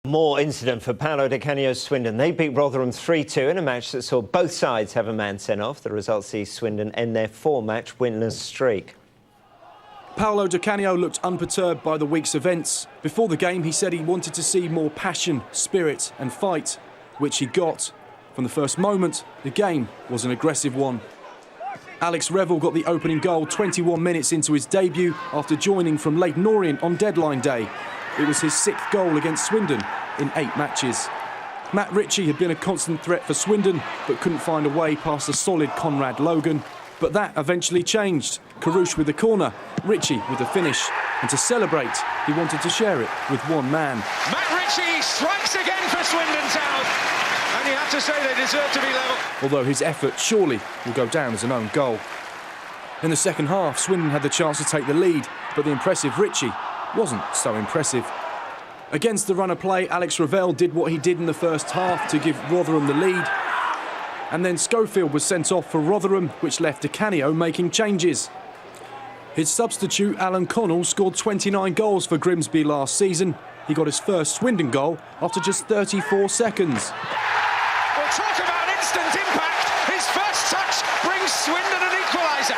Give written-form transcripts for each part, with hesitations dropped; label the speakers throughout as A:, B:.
A: More incident for Paolo di Canio's Swindon. They beat Rotherham 3-2 in a match that saw both sides have a man sent off. The result sees Swindon end their 4-match winless streak.
B: Paolo di Canio looked unperturbed by the week's events. Before the game, he said he wanted to see more passion, spirit and fight, which he got. From the first moment, the game was an aggressive one. Alex Revell got the opening goal 21 minutes into his debut after joining from Leyton Orient on deadline day. It was his 6th goal against Swindon in 8 matches. Matt Ritchie had been a constant threat for Swindon, but couldn't find a way past the solid Conrad Logan. But that eventually changed. Karouche with the corner, Ritchie with the finish. And to celebrate, he wanted to share it with one man.
C: Matt Ritchie strikes again for Swindon Town. And you have to say they deserve to be level.
B: Although his effort surely will go down as an own goal. In the second half, Swindon had the chance to take the lead, but the impressive Ritchie wasn't so impressive. Against the run of play, Alex Revell did what he did in the first half to give Rotherham the lead. And then Schofield was sent off for Rotherham, which left Canio making changes. His substitute, Alan Connell, scored 29 goals for Grimsby last season. He got his first Swindon goal after just 34 seconds.
C: We'll talk about instant impact. His first touch brings Swindon an equaliser.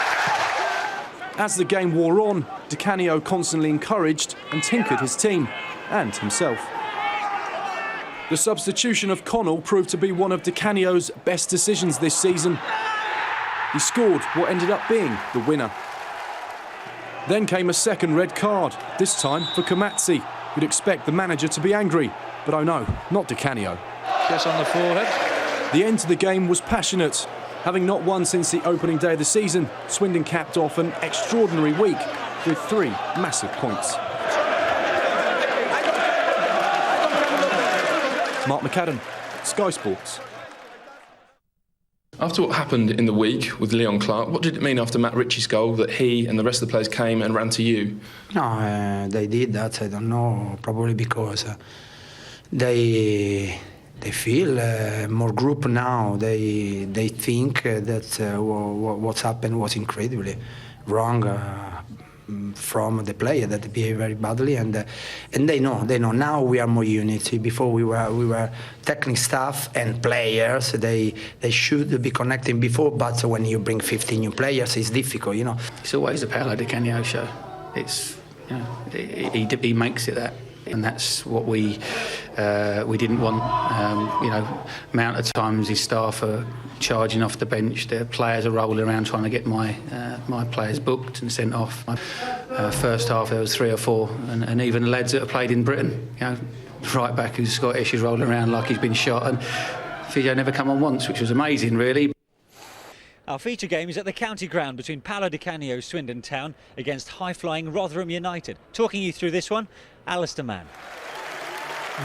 B: As the game wore on, Di Canio constantly encouraged and tinkered his team and himself. The substitution of Connell proved to be one of Di Canio's best decisions this season. He scored what ended up being the winner. Then came a second red card, this time for Kamatsi. You'd expect the manager to be angry, but oh no, not Di Canio.
C: Yes, on the forehead.
B: The end to the game was passionate. Having not won since the opening day of the season, Swindon capped off an extraordinary week with 3 massive points. Mark McAdam, Sky Sports.
D: After what happened in the week with Leon Clark, what did it mean after Matt Ritchie's goal that he and the rest of the players came and ran to you?
E: No, they did that. I don't know. Probably because they feel more group now. They think that what's happened was incredibly wrong from the player that behaved very badly, and they know now we are more unity. Before we were technical staff and players. They should be connecting before, but when you bring 15 new players, it's difficult, you know.
F: It's always the Paolo di Canio show. It's, you know, he makes it that. And that's what we didn't want. You know, amount of times his staff are charging off the bench. The players are rolling around trying to get my players booked and sent off. First half there was 3 or 4, and even the lads that have played in Britain, you know, right back who's Scottish is rolling around like he's been shot, and Fio never come on once, which was amazing, really.
G: Our feature game is at the county ground between Paolo di Canio Swindon Town against high-flying Rotherham United. Talking you through this one, Alistair Mann.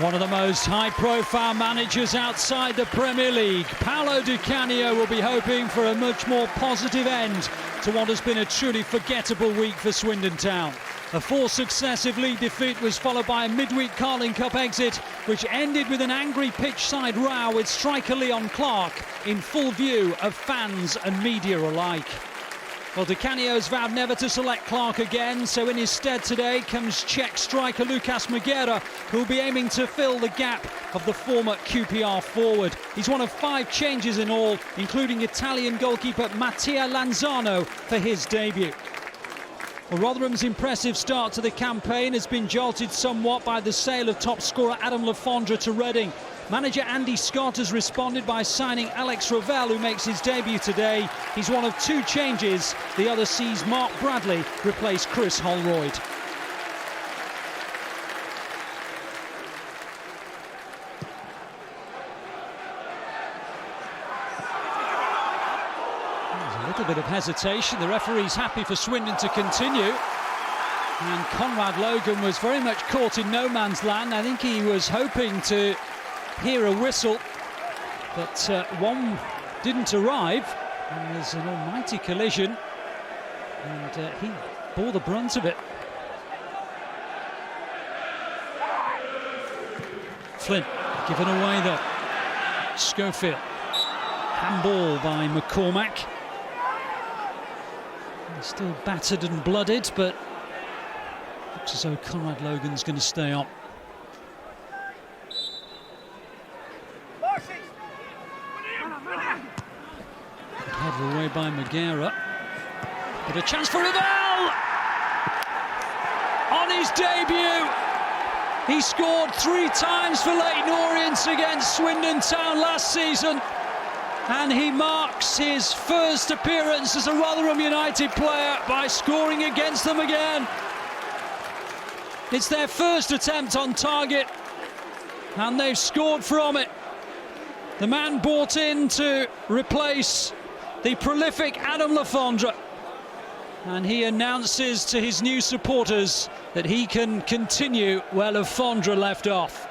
H: One of the most high-profile managers outside the Premier League, Paolo di Canio will be hoping for a much more positive end to what has been a truly forgettable week for Swindon Town. A 4 successive league defeat was followed by a midweek Carling Cup exit, which ended with an angry pitch-side row with striker Leon Clark in full view of fans and media alike. Well, Di Canio's vowed never to select Clark again, so in his stead today comes Czech striker Lucas Magera, who will be aiming to fill the gap of the former QPR forward. He's one of 5 changes in all, including Italian goalkeeper Mattia Lanzano for his debut. Well, Rotherham's impressive start to the campaign has been jolted somewhat by the sale of top scorer Adam Lafondra to Reading. Manager Andy Scott has responded by signing Alex Revell, who makes his debut today. He's one of 2 changes. The other sees Mark Bradley replace Chris Holroyd. A little bit of hesitation. The referee's happy for Swindon to continue. And Conrad Logan was very much caught in no man's land. I think he was hoping to hear a whistle, but one didn't arrive. And there's an almighty collision. And he bore the brunt of it. Flynn given away though. Schofield. Handball by McCormack. Still battered and blooded, but looks as though Conrad Logan's going to stay on. Pulled away by Magera. But a chance for Revell! On his debut, he scored 3 times for Leyton Orient against Swindon Town last season. And he marks his first appearance as a Rotherham United player by scoring against them again. It's their first attempt on target, and they've scored from it. The man brought in to replace the prolific Adam Lafondra, and he announces to his new supporters that he can continue where Lafondra left off.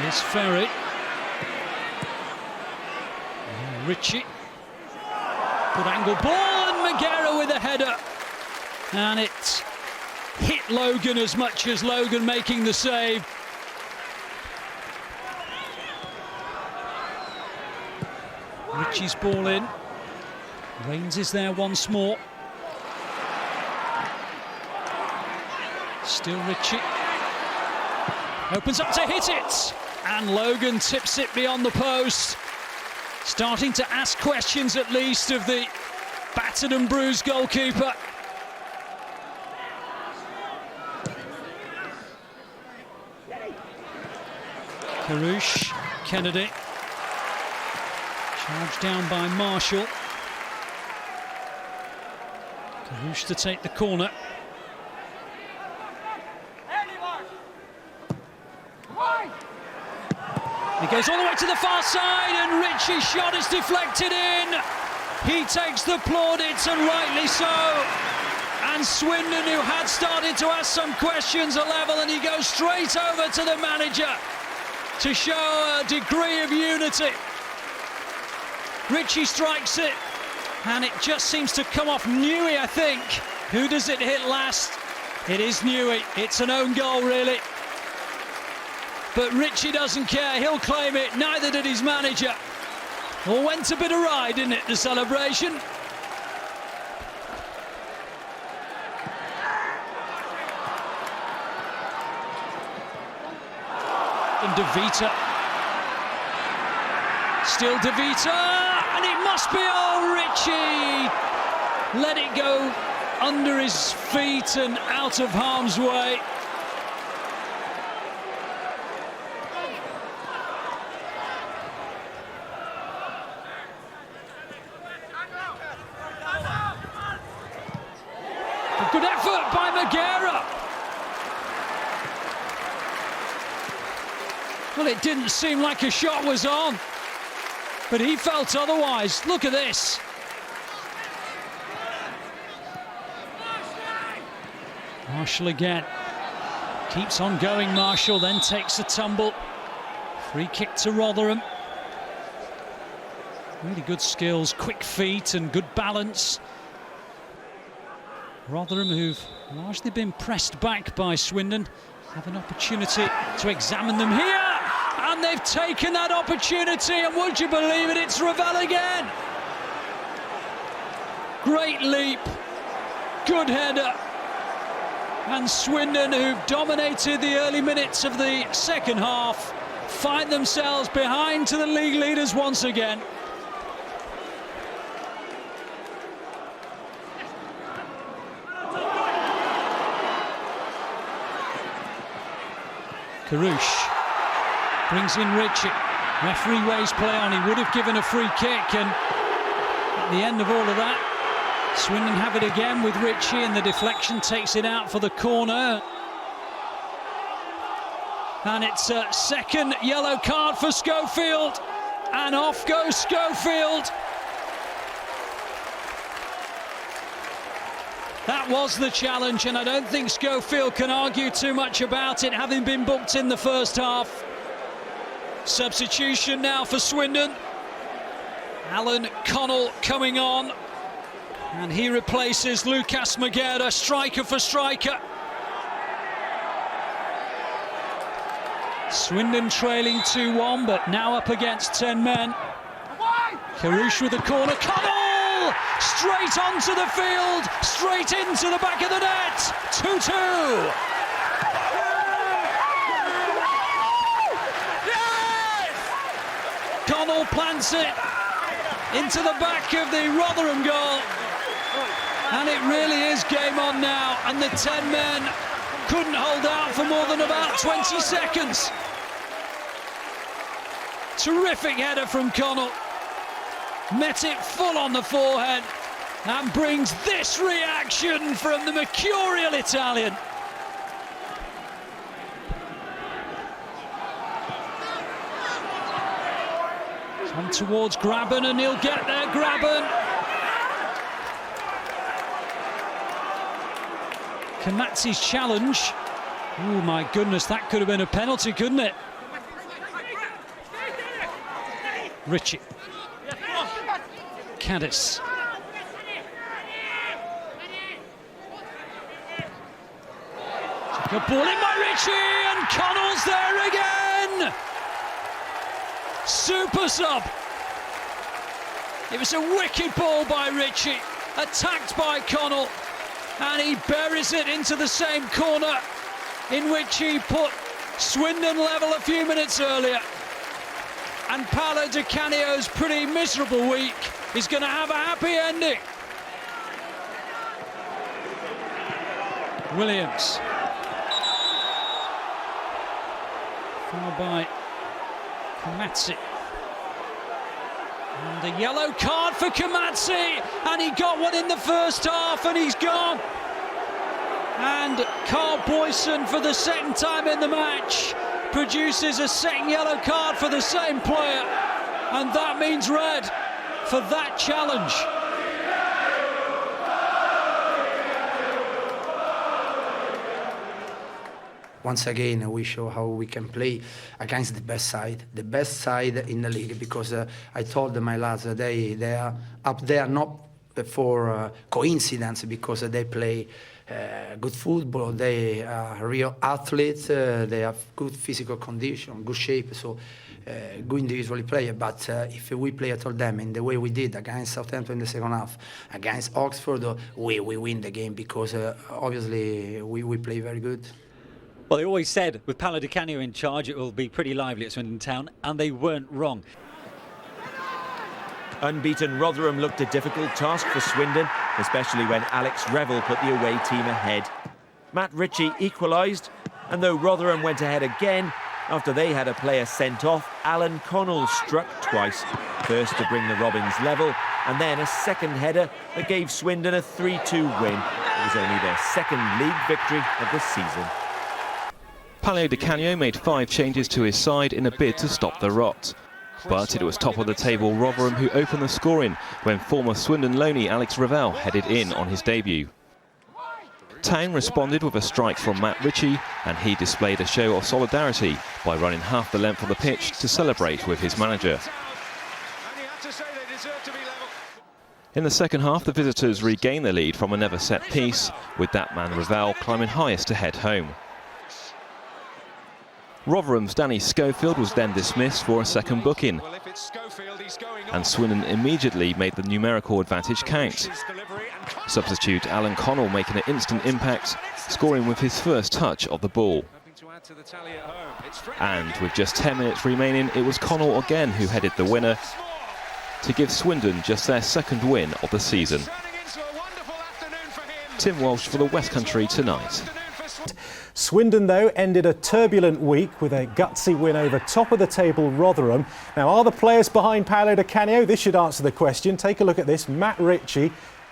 H: Here's Ferry. Ritchie. Good angle ball, and Magera with a header. And it hit Logan as much as Logan making the save. Ritchie's ball in. Rains is there once more. Still Ritchie. Opens up to hit it. And Logan tips it beyond the post. Starting to ask questions at least of the battered and bruised goalkeeper. Karouche, Kennedy. Charged down by Marshall. Karouche to take the corner. He goes all the way to the far side, and Ritchie's shot is deflected in. He takes the plaudits, and rightly so. And Swindon, who had started to ask some questions, are level, and he goes straight over to the manager to show a degree of unity. Ritchie strikes it, and it just seems to come off Newey, I think. Who does it hit last? It is Newey. It's an own goal, really. But Ritchie doesn't care, he'll claim it, neither did his manager. All went a bit awry, didn't it, the celebration? And De Vita. Still De Vita, and it must be, oh, Ritchie! Let it go under his feet and out of harm's way. Good effort by Magera. Well, it didn't seem like a shot was on, but he felt otherwise. Look at this. Marshall again. Keeps on going, Marshall, then takes a tumble. Free kick to Rotherham. Really good skills, quick feet and good balance. Rotherham, who've largely been pressed back by Swindon, have an opportunity to examine them here, and they've taken that opportunity, and would you believe it, it's Revell again. Great leap, good header, and Swindon, who've dominated the early minutes of the second half, find themselves behind to the league leaders once again. Karouche brings in Ritchie. Referee waves play on. He would have given a free kick, and at the end of all of that, Swindon have it again with Ritchie, and the deflection takes it out for the corner. And it's a second yellow card for Schofield, and off goes Schofield. That was the challenge, and I don't think Schofield can argue too much about it, having been booked in the first half. Substitution now for Swindon. Alan Connell coming on, and he replaces Lucas Magera, striker for striker. Swindon trailing 2-1, but now up against 10 men. Karouche with the corner. Connell! Straight onto the field, straight into the back of the net. 2-2. Connell Connell plants it into the back of the Rotherham goal. And it really is game on now, and the 10 men couldn't hold out for more than about 20 seconds. Terrific header from Connell. Met it full on the forehead and brings this reaction from the mercurial Italian. On towards Grabban, and he'll get there, Grabban. Kamatsi's challenge. Oh my goodness, that could have been a penalty, couldn't it? Ritchie. Caddis. Good ball in by Ritchie, and Connell's there again! Super sub. It was a wicked ball by Ritchie, attacked by Connell, and he buries it into the same corner in which he put Swindon level a few minutes earlier. And Paolo Di Canio's pretty miserable week is going to have a happy ending. Williams. Foul by Kamatsi. And a yellow card for Kamatsi, and he got one in the first half and he's gone. And Carl Boyson, for the second time in the match, produces a second yellow card for the same player, and that means red for that challenge.
E: Once again, we show how we can play against the best side in the league, because I told my lads that they are up there not for coincidence, because they play good football, they are real athletes, they have good physical condition, good shape, so good individually player. But if we play at all them in the way we did against Southampton in the second half, against Oxford, we win the game, because obviously we play very good.
G: Well, they always said with Paolo Di Canio in charge it will be pretty lively at Swindon Town, and they weren't wrong.
I: Unbeaten Rotherham looked a difficult task for Swindon, especially when Alex Revell put the away team ahead. Matt Ritchie equalised, and though Rotherham went ahead again, after they had a player sent off, Alan Connell struck twice, first to bring the Robins level, and then a second header that gave Swindon a 3-2 win. It was only their second league victory of the season.
J: Paolo Di Canio made 5 changes to his side in a bid to stop the rot. But it was top of the table Rotherham who opened the scoring when former Swindon loanee Alex Revell headed in on his debut. Town responded with a strike from Matt Ritchie, and he displayed a show of solidarity by running half the length of the pitch to celebrate with his manager. In the second half, the visitors regained the lead from another set piece, with that man Revell climbing highest to head home. Rotherham's Danny Schofield was then dismissed for a second booking, and Swindon immediately made the numerical advantage count. Substitute Alan Connell making an instant impact, scoring with his first touch of the ball. And with just 10 minutes remaining, it was Connell again who headed the winner to give Swindon just their second win of the season. Tim Walsh for the West Country Tonight.
K: Swindon, though, ended a turbulent week with a gutsy win over top-of-the-table Rotherham. Now, are the players behind Paolo Di Canio? This should answer the question. Take a look at this. Matt Ritchie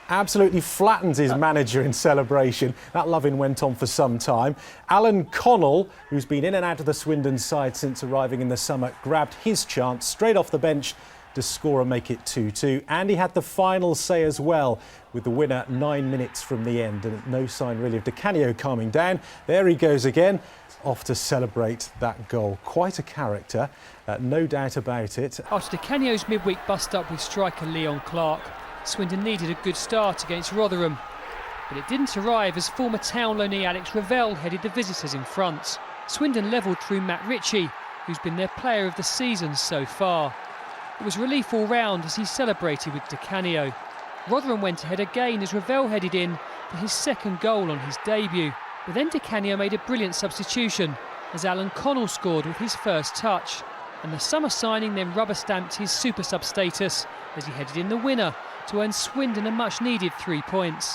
K: absolutely flattens his manager in celebration. That loving went on for some time. Alan Connell, who's been in and out of the Swindon side since arriving in the summer, grabbed his chance straight off the bench to score and make it 2-2. And he had the final say as well, with the winner 9 minutes from the end. And no sign really of Di Canio calming down. There he goes again, off to celebrate that goal. Quite a character, no doubt about it.
L: After Di Canio's midweek bust-up with striker Leon Clark, Swindon needed a good start against Rotherham. But it didn't arrive as former Town loanee Alex Revell headed the visitors in front. Swindon levelled through Matt Ritchie, who's been their player of the season so far. It was relief all round as he celebrated with Di Canio. Rotherham went ahead again as Revell headed in for his second goal on his debut. But then Di Canio made a brilliant substitution as Alan Connell scored with his first touch. and the summer signing then rubber-stamped his super sub status as he headed in the winner to earn Swindon a much-needed 3 points.